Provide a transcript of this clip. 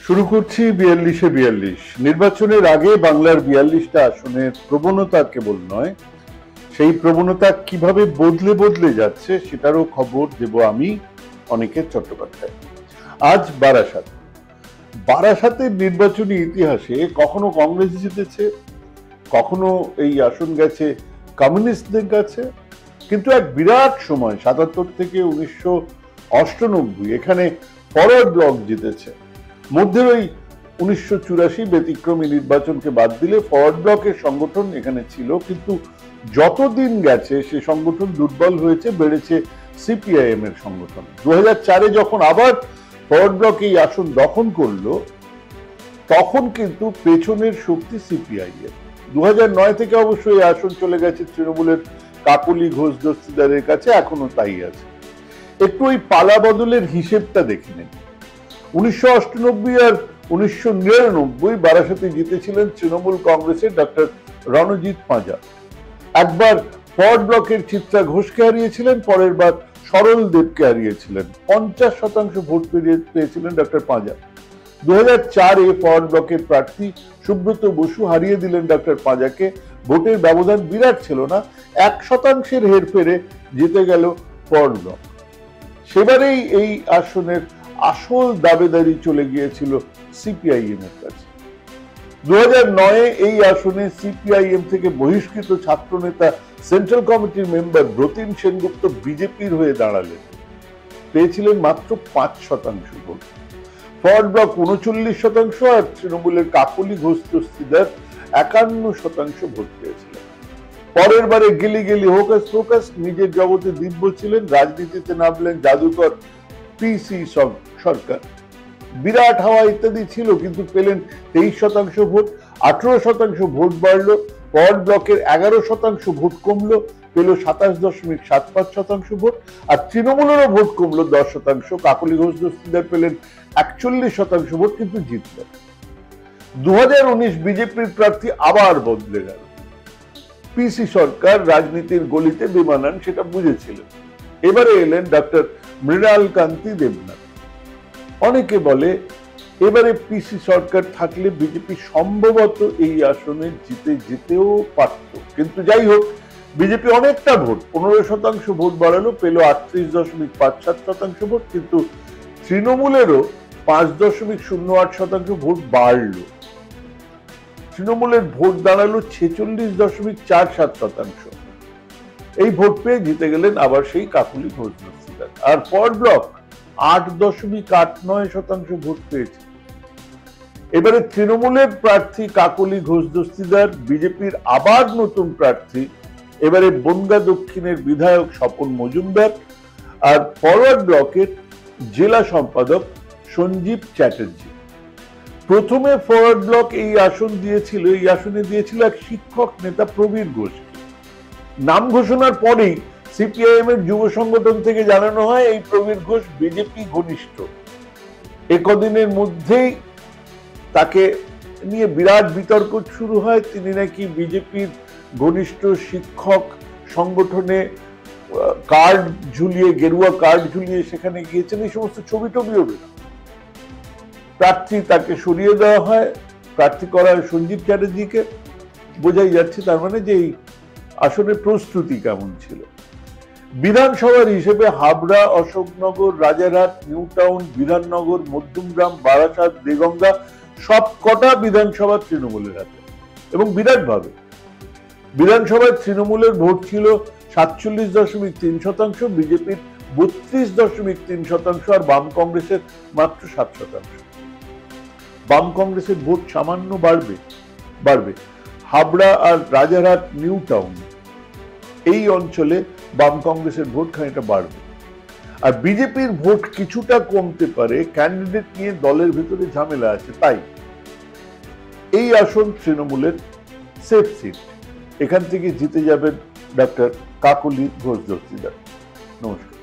শুরু করছি ৪২-৪২। নির্বাচনের আগে বাংলার ৪২টা আসনের প্রবণতা কেবল নয়, সেই প্রবণতা কিভাবে বদলে বদলে যাচ্ছে সেটারও খবর দেব আমি, অনিকেত চট্টোপাধ্যায়। আজ বারাসাত। বারাসাতের নির্বাচনী ইতিহাসে কখনো কংগ্রেস জিতেছে, কখনো এই আসন গেছে কমিউনিস্টদের কাছে, কিন্তু এক বিরাট সময় ৭৭ থেকে ১৯৯৮ এখানে ফরওয়ার্ড ব্লক জিতেছে। মধ্যের ওই ১৯৮৪ ব্যতিক্রমী নির্বাচনকে বাদ দিলে ফরওয়ার্ড ব্লকের সংগঠন এখানে ছিল, কিন্তু যতদিন গেছে সে সংগঠন দুর্বল হয়েছে, বেড়েছে সিপিআইএম এর সংগঠন। ২০০৪ যখন আবার ফরওয়ার্ড ব্লক এই আসন দখল করলো, তখন কিন্তু পেছনের শক্তি সিপিআইএম। ২০০৯ থেকে অবশ্যই এই আসন চলে গেছে তৃণমূলের কাকলি ঘোষ দস্তিদারের কাছে, এখনো তাই আছে। একটু ওই পালা বদলের হিসেবটা দেখে নিন। ১৯৯৮ আর ১৯৯৯ বারাসাতে জিতেছিলেন তৃণমূল কংগ্রেসের ডক্টর রণজিৎ পাঁজা। একবার ফরওয়ার্ড ব্লকের চিত্রা ঘোষকে হারিয়েছিলেন, পরের বার সরল দেবকে হারিয়েছিলেন। ৫০% ভোট পেয়েছিলেন ডক্টর পাঁজা। ২০০৪ ফরওয়ার্ড ব্লকের প্রার্থী সুব্রত বসু হারিয়ে দিলেন ডক্টর পাঁজাকে। ভোটের ব্যবধান বিরাট ছিল না, ১% হেরফেরে জিতে গেল ফরওয়ার্ড ব্লক। সেবারেই এই আসনের আসল দাবেদারি চলে গিয়েছিল সিপিআইএম এর কাছে। ২০০৯ এই আসনে সিপিআইএম থেকে বহিষ্কৃত ছাত্রনেতা সেন্ট্রাল কমিটির মেম্বার ব্রতিম সেনগুপ্ত বিজেপির হয়ে দাঁড়ালেন, পেয়েছিলেন মাত্র ৫% ভোট। ফরওয়ার্ড ব্লক ৩৯% আর তৃণমূলের কাকলি ঘোষ দস্তিদার ৫১% ভোট পেয়েছিলেন। পরের বারে গেলি গেলি হোকাস ফোকাস, নিজের জগতে দিব্য ছিলেন, রাজনীতিতে নামলেন জাদুকর পিসি সরকার। বিরাট হাওয়া ইত্যাদি ছিল, কিন্তু পেলেন ২৩% ভোট। ১৮% ভোট বাড়লো, ফরওয়ার্ড ব্লকের ১১% ভোট কমলো, পেল ২৭.৭৫% ভোট। আর তৃণমূলেরও ভোট কমলো ১০%, কাকলি ঘোষ দস্তিদার পেলেন ৪১% ভোট, কিন্তু জিতলেন। ২০১৯ বিজেপির প্রার্থী আবার বদলে গেল। পিসি সরকার রাজনীতির গলিতে বেমানান, সেটা বুঝেছিলেন। এবারে এলেন ডক্টর মৃণাল কান্তি দেবনাথ। অনেকে বলে এবারে পিসি সরকার থাকলে বিজেপি সম্ভবত এই আসনে জিতেও পারত, কিন্তু যাই হোক, বিজেপি অনেকটা ভোট ১৫% ভোট বাড়ালো, পেল ৩৮.৫৭% ভোট, কিন্তু তৃণমূলেরও ৫.০৮% ভোট বাড়লো। তৃণমূলের ভোট দাঁড়ালো ৪৬.৪৭%। এই ভোট পেয়ে জিতে গেলেন আবার সেই কাকলি ঘোষ দস্তিদার। আর ফরওয়ার্ড ব্লক ৮.৮৯% ভোট পেয়েছে। এবারে তৃণমূলের প্রার্থী কাকলি ঘোষ দস্তিদার, বিজেপির আবার নতুন প্রার্থী এবারে বনগাঁ দক্ষিণের বিধায়ক স্বপন মজুমদার, আর ফরওয়ার্ড ব্লকের জেলা সম্পাদক সঞ্জীব চ্যাটার্জি। প্রথমে ফরওয়ার্ড ব্লক এই আসনে দিয়েছিল এক শিক্ষক নেতা প্রবীর ঘোষকে। নাম ঘোষণার পরেই সিপিআইএম এর যুব সংগঠন থেকে জানানো হয় এই প্রবীর ঘোষ বিজেপি ঘনিষ্ঠ। একদিনের মধ্যেই তাকে নিয়ে বিরাট বিতর্ক শুরু হয়। তিনি নাকি বিজেপির ঘনিষ্ঠ শিক্ষক সংগঠনে কার্ড ঝুলিয়ে, গেরুয়া কার্ড ঝুলিয়ে সেখানে গিয়েছেন, এই সমস্ত ছবি টবিও বের। প্রার্থী তাকে সরিয়ে দেওয়া হয়, প্রার্থী করা হয় সঞ্জীব চ্যাটার্জিকে। বোঝাই যাচ্ছে তার মানে যে এই আসনের প্রস্তুতি কেমন ছিল। বিধানসভার হিসেবে হাবড়া, অশোকনগর, রাজারহাট, নিউ টাউন, বিধাননগর, মধ্যমগ্রাম, বারাসাত, দেগঙ্গা সব কটা বিধানসভা তৃণমূলের হাতে, এবং বিরাট ভাবে। বিধানসভায় তৃণমূলের ভোট ছিল ৪৭.৩%, বিজেপির ৩২.৩%, আর বাম কংগ্রেসের মাত্র ৭%। বাম কংগ্রেসের ভোট সামান্য বাড়বে। হাবড়া আর রাজারহাট, নিউ টাউন এই অঞ্চলে বাম কংগ্রেসের ভোট খানিকটা বাড়বে। আর বিজেপির ভোট কিছুটা কমতে পারে, ক্যান্ডিডেট নিয়ে দলের ভিতরে ঝামেলা আছে। তাই এই আসন তৃণমূলের সেফ সিট, এখান থেকে জিতে যাবেন ডক্টর কাকলি ঘোষ দস্তিদার। নমস্কার।